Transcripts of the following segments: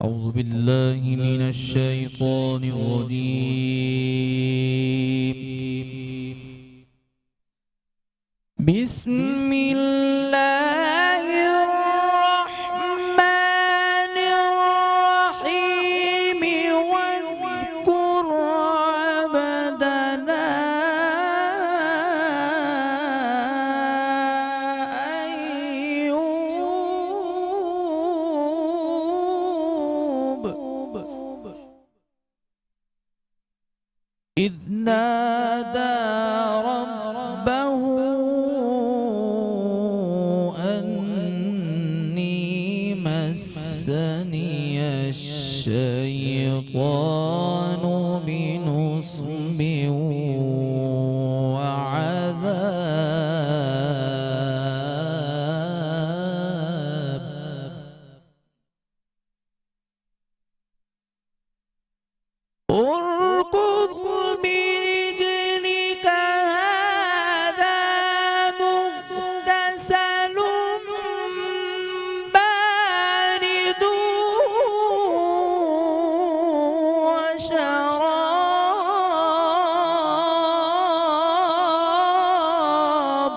أعوذ بالله من الشيطان الرجيم. بسم الله الرحمن الرحيم. واذكر عبدنا أيوب إذ نادى ربه أني مسني الشيطان بنصب وعذاب. اركض برجلك هذا مغتسل بارد وشراب.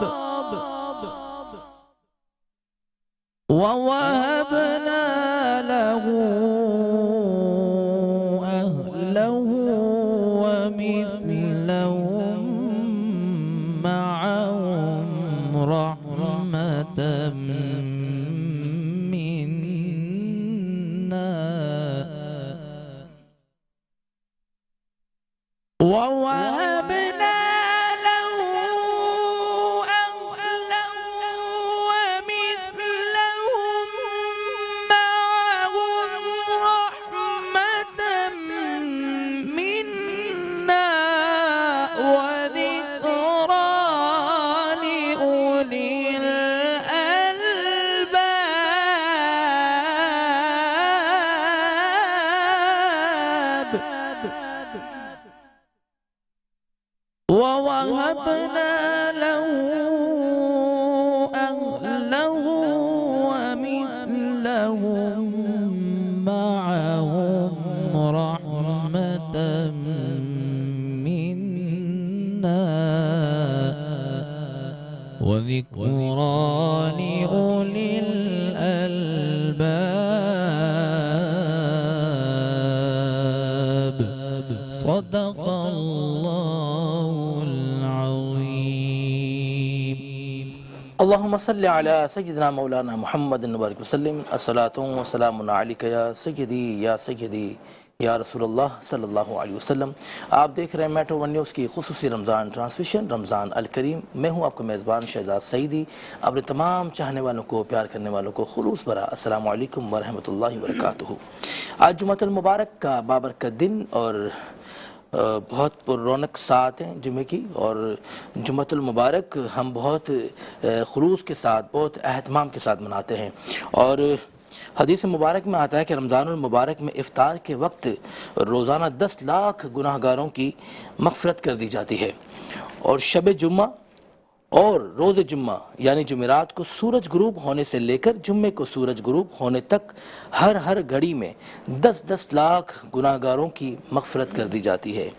ووهبنا له أهله ومثلهم معهم رحمة منا. ووهبنا له أهله ومثلهم معهم رحمة منا وذكرى لأولي الألباب. ووهبنا له أهله ومثلهم معهم رحمة منا وذكرى لأولي الألباب. صدق الله العظيم. اللهم صل على سيدنا مولانا محمد وبارك وسلم. الصلاة والسلام عليك يا سيدي یا رسول اللہ صلی اللہ علیہ وسلم. آپ دیکھ رہے ہیں میٹرو ون نیوز کی خصوصی رمضان ٹرانسمیشن رمضان الکریم. میں ہوں آپ کا میزبان شہزاد سعیدی. اپنے تمام چاہنے والوں کو، پیار کرنے والوں کو خلوص بھرا السلام علیکم ورحمۃ اللہ وبرکاتہ. آج جمعۃ المبارک کا بابرکت دن اور بہت پر رونق ساتھ ہیں جمعے کی، اور جمعۃ المبارک ہم بہت خلوص کے ساتھ، بہت اہتمام کے ساتھ مناتے ہیں. اور حدیث مبارک میں آتا ہے کہ رمضان المبارک میں افطار کے وقت روزانہ 10 لاکھ گناہ گاروں کی مغفرت کر دی جاتی ہے. اور شب جمعہ اور روز جمعہ یعنی جمعرات کو سورج غروب ہونے سے لے کر جمعے کو سورج غروب ہونے تک ہر گھڑی میں 10 لاکھ گناہ گاروں کی مغفرت کر دی جاتی ہے.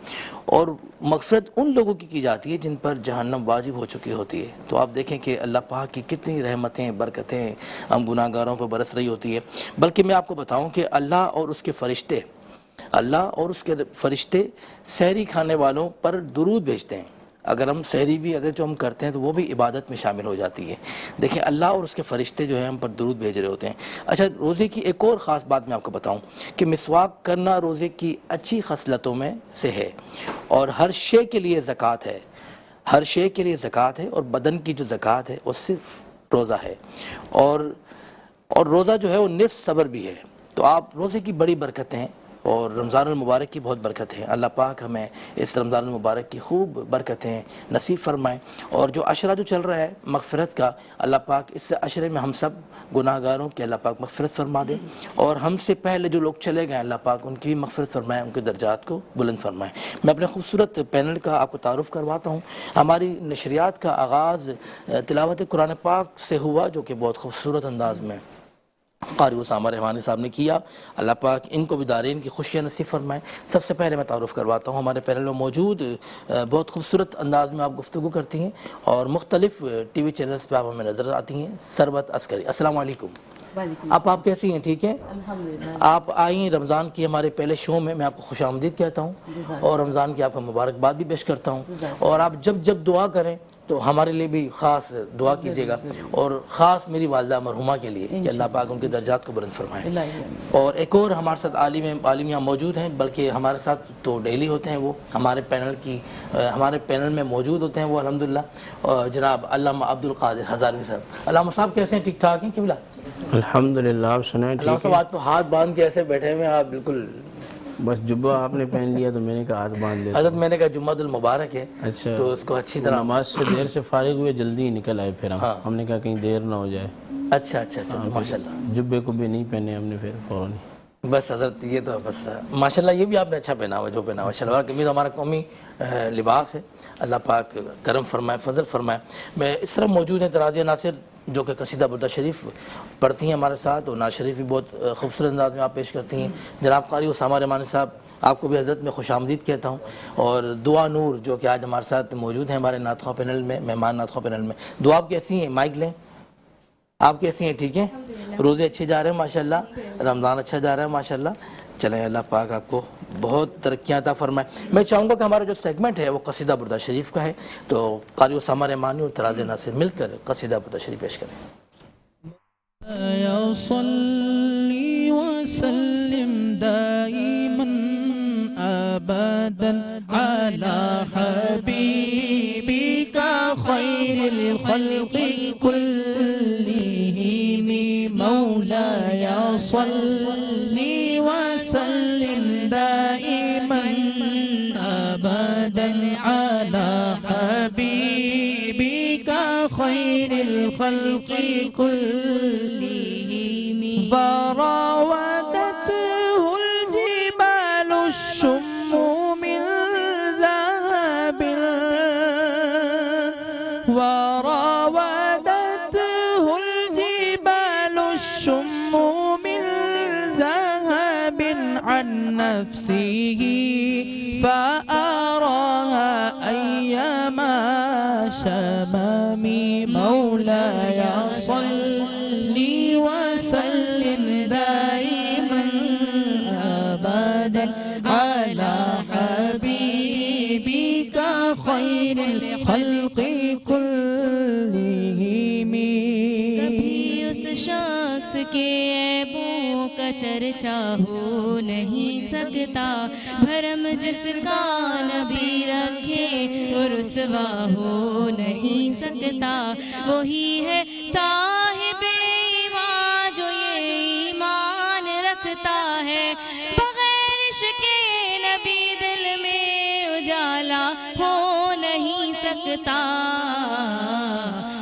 اور مغفرت ان لوگوں کی جاتی ہے جن پر جہنم واجب ہو چکی ہوتی ہے. تو آپ دیکھیں کہ اللہ پاک کی کتنی رحمتیں، برکتیں ہم گناہ گاروں پر برس رہی ہوتی ہے. بلکہ میں آپ کو بتاؤں کہ اللہ اور اس کے فرشتے سحری کھانے والوں پر درود بھیجتے ہیں. اگر ہم سحری بھی جو ہم کرتے ہیں تو وہ بھی عبادت میں شامل ہو جاتی ہے. دیکھیں اللہ اور اس کے فرشتے جو ہیں ہم پر درود بھیج رہے ہوتے ہیں. اچھا، روزے کی ایک اور خاص بات میں آپ کو بتاؤں کہ مسواک کرنا روزے کی اچھی خصلتوں میں سے ہے، اور ہر شے کے لیے زکوٰۃ ہے. اور بدن کی جو زکوٰۃ ہے وہ صرف روزہ ہے. اور روزہ جو ہے وہ نصف صبر بھی ہے. تو آپ روزے کی بڑی برکتیں ہیں اور رمضان المبارک کی بہت برکت ہے. اللہ پاک ہمیں اس رمضان المبارک کی خوب برکتیں نصیب فرمائیں. اور جو عشرہ جو چل رہا ہے مغفرت کا، اللہ پاک اس عشرے میں ہم سب گناہ گاروں کی اللہ پاک مغفرت فرما دے، اور ہم سے پہلے جو لوگ چلے گئے اللہ پاک ان کی بھی مغفرت فرمائیں، ان کے درجات کو بلند فرمائیں. میں اپنے خوبصورت پینل کا آپ کو تعارف کرواتا ہوں. ہماری نشریات کا آغاز تلاوت قرآن پاک سے ہوا، جو کہ بہت خوبصورت انداز میں قاری اسامہ رحمانی صاحب نے کیا. اللہ پاک ان کو بھی دارین کی خوشیاں نصیب فرمائیں. سب سے پہلے میں تعارف کرواتا ہوں ہمارے پینل میں موجود بہت خوبصورت انداز میں آپ گفتگو کرتی ہیں اور مختلف ٹی وی چینلز پہ آپ ہمیں نظر آتی ہیں. ثروت عسکری، السلام علیکم. آپ کیسی ہیں؟ ٹھیک ہیں الحمدللہ. آپ آئی ہیں رمضان کی ہمارے پہلے شو میں آپ کو خوش آمدید کہتا ہوں اور رمضان کی آپ کو مبارکباد بھی پیش کرتا ہوں. اور آپ جب دعا کریں تو ہمارے لیے بھی خاص دعا کیجیے گا اور خاص میری والدہ مرحومہ کے لیے کہ اللہ پاک ان کے درجات کو بلند فرمائے. اور ایک اور ہمارے ساتھ عالم یہاں موجود ہیں، بلکہ ہمارے ساتھ تو ڈیلی ہوتے ہیں، وہ ہمارے پینل میں موجود ہوتے ہیں وہ الحمدللہ، جناب علامہ عبدالقادر ہزاروی صاحب. علامہ صاحب کیسے ہیں؟ ٹھیک ٹھاک ہیں قبلہ؟ الحمدللہ. آپ سنائیں علامہ صاحب آج تو ہاتھ باندھ کے ایسے بیٹھے ہوئے ہیں آپ بالکل. بس جبہ آپ نے پہن لیا تو میں نے کہا ہاتھ باندھ لیتا. حضرت میں نے کہا جمعہ المبارک ہے اچھا، تو اس کو اچھی طرح نماز سے دیر سے فارغ ہوئے جلدی ہی نکل آئے پھر ہم نے کہا کہیں دیر نہ ہو جائے. اچھا تو ماشاءاللہ جبے کو بھی نہیں پہنے ہم نے پھر فوراً. بس حضرت یہ تو بس ماشاءاللہ یہ بھی آپ نے اچھا پہنا ہوا جو پہنا ہوا شلوار قمیض ہمارا قومی لباس ہے. اللہ پاک کرم فرمائے، فضل فرمائے. میں اس طرح موجود ہیں ترازیہ ناصر جو کہ قصیدہ بردہ شریف پڑھتی ہیں ہمارے ساتھ اور نعت شریف بھی بہت خوبصورت انداز میں آپ پیش کرتی ہیں. جناب قاری اسامہ رحمانی صاحب آپ کو بھی حضرت میں خوش آمدید کہتا ہوں. اور دعا نور جو کہ آج ہمارے ساتھ موجود ہیں ہمارے نعت خواہ پینل میں، مہمان نعت خواہ پینل میں. دعا آپ کیسی ہیں؟ مائک لیں. آپ کیسی ہیں؟ ٹھیک ہیں؟ روزے اچھے جا رہے ہیں ماشاءاللہ، رمضان اچھا جا رہا ہے ماشاءاللہ. چلیں اللہ پاک آپ کو بہت ترقیاں عطا فرمائے. میں چاہوں گا کہ ہمارا جو سیگمنٹ ہے وہ قصیدہ بردہ شریف کا ہے، تو قاری اسامہ رحمانی اور ترازیہ ناصر مل کر قصیدہ بردہ شریف پیش کریں. یا صلی وسلم دائما ابدا علی حبیبک خیر الخلق كلهم مولاي صلي وسلم دائما ابدا على حبيبك خير الخلق كلهم فراودته الجبال الشم من ذهب وراودته الجبال الشم من ذهب عن نفسه فأراها أيما شمامي مولاي صلي وسلم دائما أبدا على حبيبك خير الخلق كلهم. کبھی اس شخص کے عیبوں کا چرچا ہو نہیں سکتا، بھرم جس کا نبی رکھے وہ رسوا ہو نہیں سکتا. وہی ہے صاحب ایمان جو یہ ایمان رکھتا ہے، بغیر عشق نبی دل میں اجالا ہو نہیں سکتا.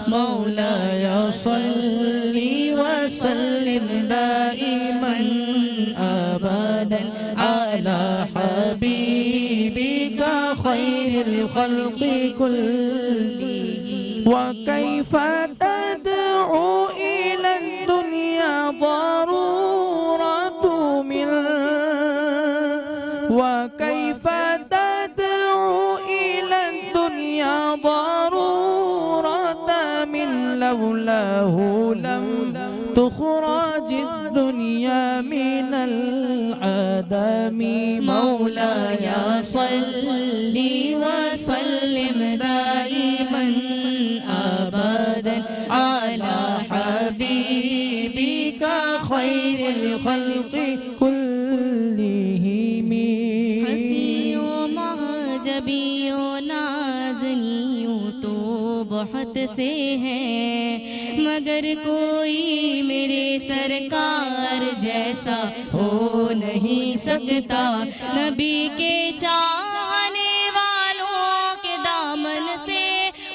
مولاي صلي وسلم دائما ابدا على حبيبك خير الخلق كلهم. وكيف تدعو الى الدنيا ضرورة من وكيف تدعو الى الدنيا ضرورة من لولاه لم تخرج الدنيا من العدم. مولاي صلي وسلم دائما ابدا على حبيبك خير الخلق كلهم. ہنسیوں مہجبیوں نازنیوں تو بہت سے ہیں، مگر کوئی میرے سرکار جیسا ہو نہیں سکتا. نبی کے چاہنے والوں کے دامن سے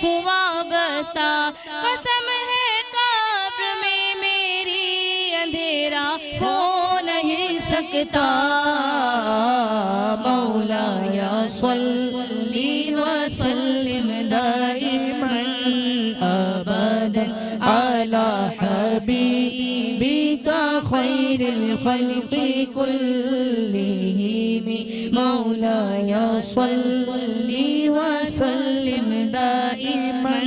ہوں وابستہ، قسم ہے قبر میں میری اندھیرا ہو نہیں سکتا. مولاي صلي وسلم دائما ابدا على حبيبك خير الخلق كلهم مولاي صل وسلم دائما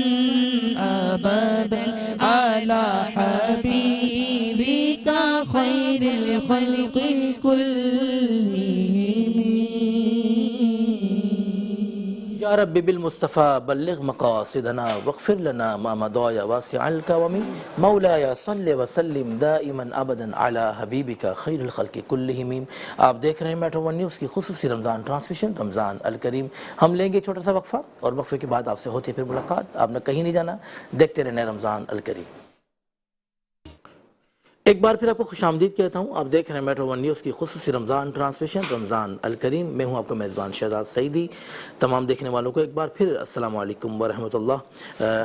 أبدا على حبيبك خير الخلق كلهم یا رب بالمصطفى بلغ مقاصدنا واغفر لنا ما مضى يا واسع الكرم مولاي صل وسلم دائما ابدا على حبيبك خير الخلق كلهم. آپ دیکھ رہے ہیں میٹرو ون نیوز کی خصوصی رمضان ٹرانسمیشن رمضان الکریم. ہم لیں گے چھوٹا سا وقفہ اور وقفے کے بعد آپ سے ہوتی ہے پھر ملاقات. آپ نے کہیں نہیں جانا, دیکھتے رہنا رمضان الکریم. ایک بار پھر آپ کو خوش آمدید کہتا ہوں. آپ دیکھ رہے ہیں میٹرو ون نیوز کی خصوصی رمضان ٹرانسمیشن رمضان الکریم. میں ہوں آپ کا میزبان شہزاد سعیدی. تمام دیکھنے والوں کو ایک بار پھر السلام علیکم ورحمۃ اللہ.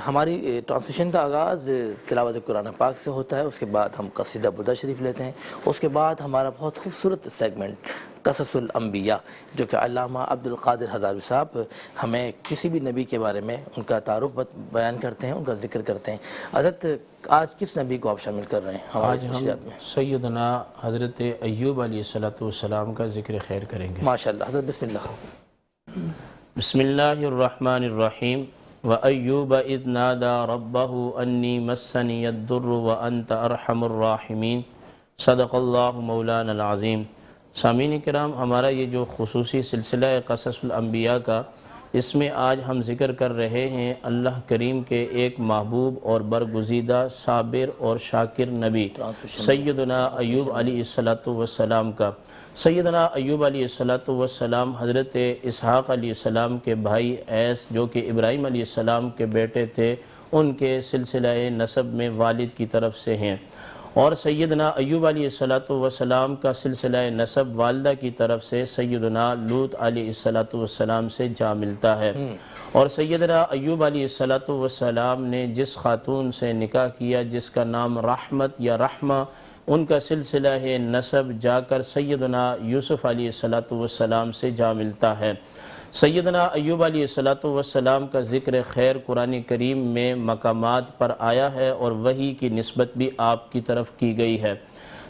ہماری ٹرانسمیشن کا آغاز تلاوت قرآن پاک سے ہوتا ہے, اس کے بعد ہم قصیدہ بردا شریف لیتے ہیں, اس کے بعد ہمارا بہت خوبصورت سیگمنٹ قصص الانبیاء جو کہ علامہ عبد القادر ہزاروی صاحب ہمیں کسی بھی نبی کے بارے میں ان کا تعارف بیان کرتے ہیں, ان کا ذکر کرتے ہیں. حضرت آج کس نبی کو آپ شامل کر رہے ہیں ہماری نشریات میں؟ سیدنا حضرت ایوب علیہ السلام کا ذکر خیر کریں گے. ماشاءاللہ. حضرت بسم اللہ. بسم اللہ الرحمن الرحیم. وَأَيُّوبَ إِذْ نَادَى رَبَّهُ أَنِّي مَسَّنِيَ الضُّرُّ وَأَنْتَ أَرْحَمُ الرَّاحِمِينَ. صدق اللہ مولانا العظیم. سامعین کرام, ہمارا یہ جو خصوصی سلسلہ ہے قصص الانبیاء کا, اس میں آج ہم ذکر کر رہے ہیں اللہ کریم کے ایک محبوب اور برگزیدہ صابر اور شاکر نبی سیدنا ایوب علیہ السلام کا. سیدنا ایوب علیہ السلام حضرت اسحاق علیہ السلام کے بھائی ایس جو کہ ابراہیم علیہ السلام کے بیٹے تھے, ان کے سلسلہ نسب میں والد کی طرف سے ہیں. اور سیدنا ایوب علیہ السلام کا سلسلہ نسب والدہ کی طرف سے سیدنا لوط علیہ السلام سے جا ملتا ہے. اور سیدنا ایوب علیہ السلام نے جس خاتون سے نکاح کیا جس کا نام رحمت یا رحمہ, ان کا سلسلہ نسب جا کر سیدنا یوسف علیہ السلام سے جا ملتا ہے. سیدنا ایوب علیہ السلام کا ذکر خیر قرآن کریم میں مقامات پر آیا ہے اور وحی کی نسبت بھی آپ کی طرف کی گئی ہے.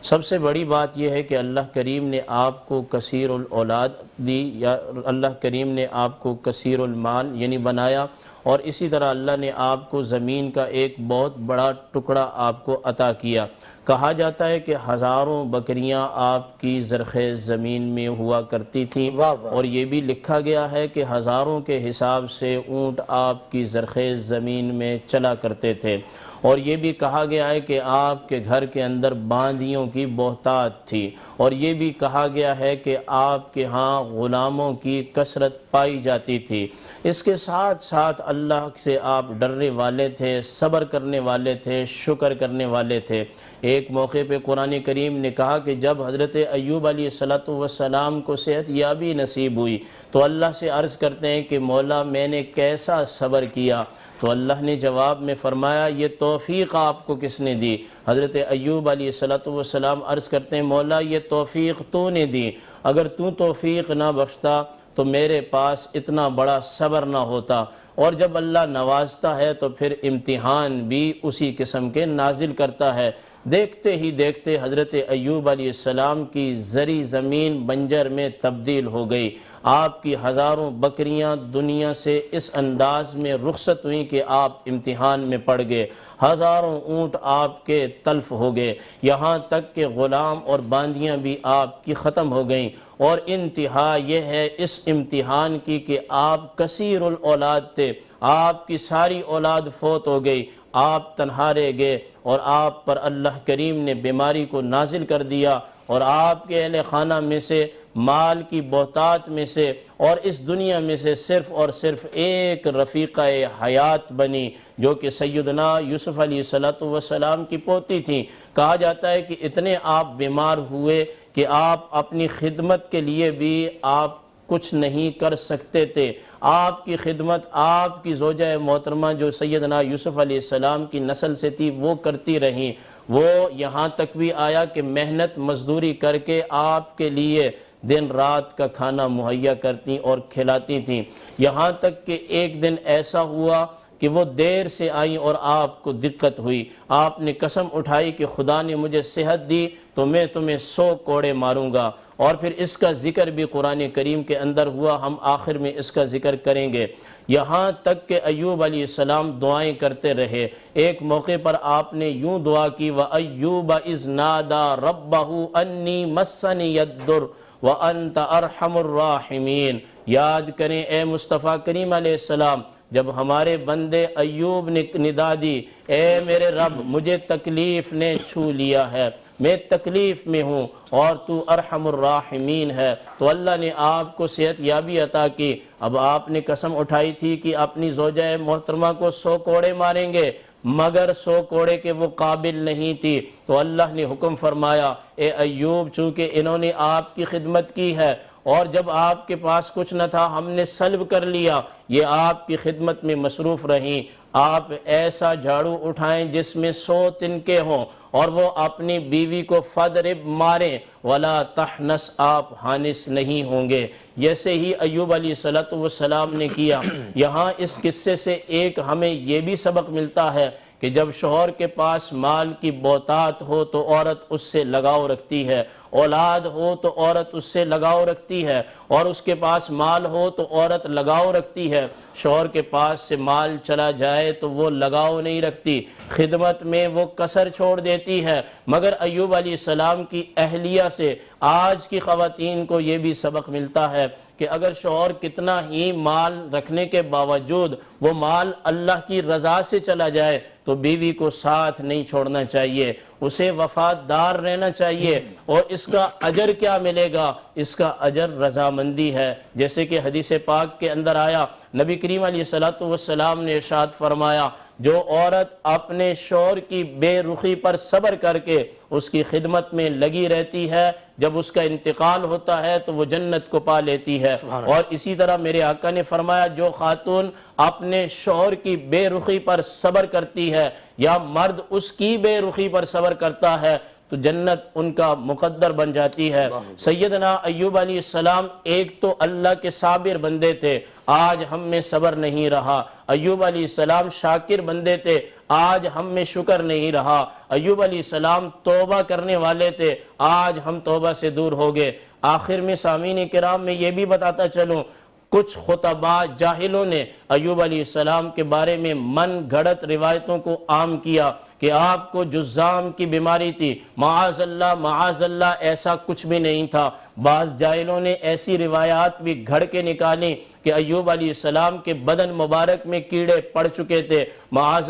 سب سے بڑی بات یہ ہے کہ اللہ کریم نے آپ کو کثیر الاولاد دی, یا اللہ کریم نے آپ کو کثیر المال یعنی بنایا, اور اسی طرح اللہ نے آپ کو زمین کا ایک بہت بڑا ٹکڑا آپ کو عطا کیا. کہا جاتا ہے کہ ہزاروں بکریاں آپ کی زرخیز زمین میں ہوا کرتی تھیں, اور یہ بھی لکھا گیا ہے کہ ہزاروں کے حساب سے اونٹ آپ کی زرخیز زمین میں چلا کرتے تھے. اور یہ بھی کہا گیا ہے کہ آپ کے گھر کے اندر باندیوں کی بہتات تھی, اور یہ بھی کہا گیا ہے کہ آپ کے ہاں غلاموں کی کثرت پائی جاتی تھی. اس کے ساتھ ساتھ اللہ سے آپ ڈرنے والے تھے, صبر کرنے والے تھے, شکر کرنے والے تھے. ایک موقع پہ قرآن کریم نے کہا کہ جب حضرت ایوب علیہ السلام کو صحت یابی نصیب ہوئی تو اللہ سے عرض کرتے ہیں کہ مولا میں نے کیسا صبر کیا, تو اللہ نے جواب میں فرمایا یہ توفیق آپ کو کس نے دی؟ حضرت ایوب علیہ السلام عرض کرتے ہیں مولا یہ توفیق تو نے دی, اگر تو توفیق نہ بخشتا تو میرے پاس اتنا بڑا صبر نہ ہوتا. اور جب اللہ نوازتا ہے تو پھر امتحان بھی اسی قسم کے نازل کرتا ہے. دیکھتے ہی دیکھتے حضرت ایوب علیہ السلام کی زرعی زمین بنجر میں تبدیل ہو گئی. آپ کی ہزاروں بکریاں دنیا سے اس انداز میں رخصت ہوئیں کہ آپ امتحان میں پڑ گئے. ہزاروں اونٹ آپ کے تلف ہو گئے, یہاں تک کہ غلام اور باندیاں بھی آپ کی ختم ہو گئیں. اور انتہا یہ ہے اس امتحان کی کہ آپ کثیر الاولاد تھے, آپ کی ساری اولاد فوت ہو گئی, آپ تنہا رہ گئے, اور آپ پر اللہ کریم نے بیماری کو نازل کر دیا, اور آپ کے اہل خانہ میں سے مال کی بہتات میں سے اور اس دنیا میں سے صرف اور صرف ایک رفیقہ حیات بنی جو کہ سیدنا یوسف علیہ السلام کی پوتی تھیں. کہا جاتا ہے کہ اتنے آپ بیمار ہوئے کہ آپ اپنی خدمت کے لیے بھی آپ کچھ نہیں کر سکتے تھے. آپ کی خدمت آپ کی زوجہ محترمہ جو سیدنا یوسف علیہ السلام کی نسل سے تھی وہ کرتی رہیں. وہ یہاں تک بھی آیا کہ محنت مزدوری کر کے آپ کے لیے دن رات کا کھانا مہیا کرتی اور کھلاتی تھیں. یہاں تک کہ ایک دن ایسا ہوا کہ وہ دیر سے آئیں اور آپ کو دقت ہوئی. آپ نے قسم اٹھائی کہ خدا نے مجھے صحت دی تو میں تمہیں 100 کوڑے ماروں گا۔ اور پھر اس کا ذکر بھی قرآن کریم کے اندر ہوا، ہم آخر میں اس کا ذکر کریں گے، یہاں تک کہ ایوب علیہ السلام دعائیں کرتے رہے۔ ایک موقع پر آپ نے یوں دعا کی، وَأَيُّوبَ إِذْ نَادَى رَبَّهُ أَنِّي مَسَّنِيَ الضُّرُّ وَأَنْتَ أَرْحَمُ الرَّاحِمِينَ۔ یاد کریں اے مصطفیٰ کریم علیہ السلام، جب ہمارے بندے ایوب نے ندا دی، اے میرے رب مجھے تکلیف نے چھو لیا ہے، میں تکلیف میں ہوں اور تو ارحم الراحمین ہے، تو اللہ نے آپ کو صحت یابی عطا کی۔ اب آپ نے قسم اٹھائی تھی کہ اپنی زوجہ محترمہ کو 100 کوڑے ماریں گے، مگر 100 کوڑے کے وہ قابل نہیں تھی، تو اللہ نے حکم فرمایا، اے ایوب چونکہ انہوں نے آپ کی خدمت کی ہے اور جب آپ کے پاس کچھ نہ تھا ہم نے سلب کر لیا، یہ آپ کی خدمت میں مصروف رہیں، آپ ایسا جھاڑو اٹھائیں جس میں 100 تنکے ہوں اور وہ اپنی بیوی کو فضرب ماریں، ولا تحنس، آپ ہانس نہیں ہوں گے۔ جیسے ہی ایوب علیہ السلام نے کیا۔ یہاں اس قصے سے ایک ہمیں یہ بھی سبق ملتا ہے کہ جب شوہر کے پاس مال کی بہتات ہو تو عورت اس سے لگاؤ رکھتی ہے، اولاد ہو تو عورت اس سے لگاؤ رکھتی ہے، اور اس کے پاس مال ہو تو عورت لگاؤ رکھتی ہے۔ شوہر کے پاس سے مال چلا جائے تو وہ لگاؤ نہیں رکھتی، خدمت میں وہ کسر چھوڑ دیتی ہے۔ مگر ایوب علیہ السلام کی اہلیہ سے آج کی خواتین کو یہ بھی سبق ملتا ہے کہ اگر شوہر کتنا ہی مال رکھنے کے باوجود وہ مال اللہ کی رضا سے چلا جائے تو بیوی کو ساتھ نہیں چھوڑنا چاہیے، اسے وفادار رہنا چاہیے۔ اور اس کا اجر کیا ملے گا؟ اس کا اجر رضامندی ہے، جیسے کہ حدیث پاک کے اندر آیا، نبی کریم علیہ السلام نے ارشاد فرمایا، جو عورت اپنے شوہر کی بے رخی پر صبر کر کے اس کی خدمت میں لگی رہتی ہے، جب اس کا انتقال ہوتا ہے تو وہ جنت کو پا لیتی ہے۔ اور اسی طرح میرے آقا نے فرمایا، جو خاتون اپنے شوہر کی بے رخی پر صبر کرتی ہے یا مرد اس کی بے رخی پر صبر کرتا ہے تو جنت ان کا مقدر بن جاتی ہے۔ سیدنا ایوب علیہ السلام ایک تو اللہ کے صابر بندے تھے، آج ہم میں صبر نہیں رہا۔ ایوب علیہ السلام شاکر بندے تھے، آج ہم میں شکر نہیں رہا۔ ایوب علیہ السلام توبہ کرنے والے تھے، آج ہم توبہ سے دور ہو گئے۔ آخر میں سامعین کرام میں یہ بھی بتاتا چلوں، کچھ خطباء جاہلوں نے ایوب علیہ السلام کے بارے میں من گھڑت روایتوں کو عام کیا کہ آپ کو جذام کی بیماری تھی، معاذ اللہ ایسا کچھ بھی نہیں تھا۔ بعض جاہلوں نے ایسی روایات بھی گھڑ کے نکالی کہ ایوب علیہ السلام کے بدن مبارک میں کیڑے پڑ چکے تھے، معاذ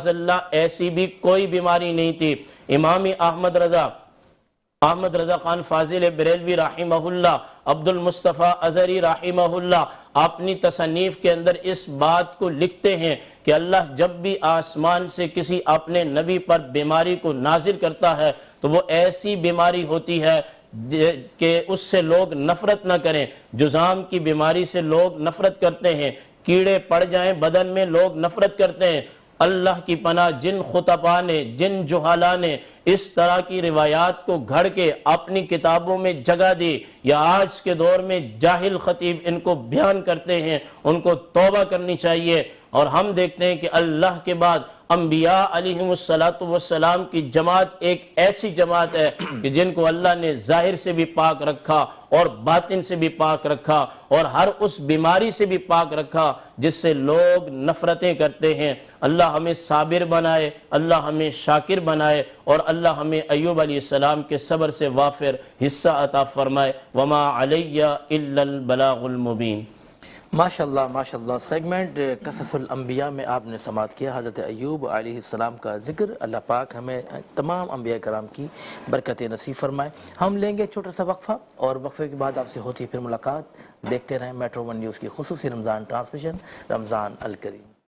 اللہ ایسی بھی کوئی بیماری نہیں تھی۔ امام احمد رضا خان فاضل بریلوی رحمہ اللہ، عبد المصطفیٰ ازہری رحمہ اللہ اپنی تصنیف کے اندر اس بات کو لکھتے ہیں کہ اللہ جب بھی آسمان سے کسی اپنے نبی پر بیماری کو نازل کرتا ہے تو وہ ایسی بیماری ہوتی ہے کہ اس سے لوگ نفرت نہ کریں۔ جذام کی بیماری سے لوگ نفرت کرتے ہیں، کیڑے پڑ جائیں بدن میں لوگ نفرت کرتے ہیں۔ اللہ کی پناہ، جن خطباء نے، جن جہالا نے اس طرح کی روایات کو گھڑ کے اپنی کتابوں میں جگہ دی یا آج کے دور میں جاہل خطیب ان کو بیان کرتے ہیں، ان کو توبہ کرنی چاہیے۔ اور ہم دیکھتے ہیں کہ اللہ کے بعد انبیاء علیہم السلام کی جماعت ایک ایسی جماعت ہے کہ جن کو اللہ نے ظاہر سے بھی پاک رکھا اور باطن سے بھی پاک رکھا اور ہر اس بیماری سے بھی پاک رکھا جس سے لوگ نفرتیں کرتے ہیں۔ اللہ ہمیں صابر بنائے، اللہ ہمیں شاکر بنائے، اور اللہ ہمیں ایوب علیہ السلام کے صبر سے وافر حصہ عطا فرمائے۔ وما علی الا البلاغ المبین۔ ماشاءاللہ سیگمنٹ قصص الانبیاء میں آپ نے سماعت کیا حضرت ایوب علیہ السلام کا ذکر۔ اللہ پاک ہمیں تمام انبیاء کرام کی برکتیں نصیب فرمائے۔ ہم لیں گے چھوٹا سا وقفہ اور وقفے کے بعد آپ سے ہوتی پھر ملاقات۔ دیکھتے رہیں میٹرو ون نیوز کی خصوصی رمضان ٹرانسمیشن، رمضان الکریم۔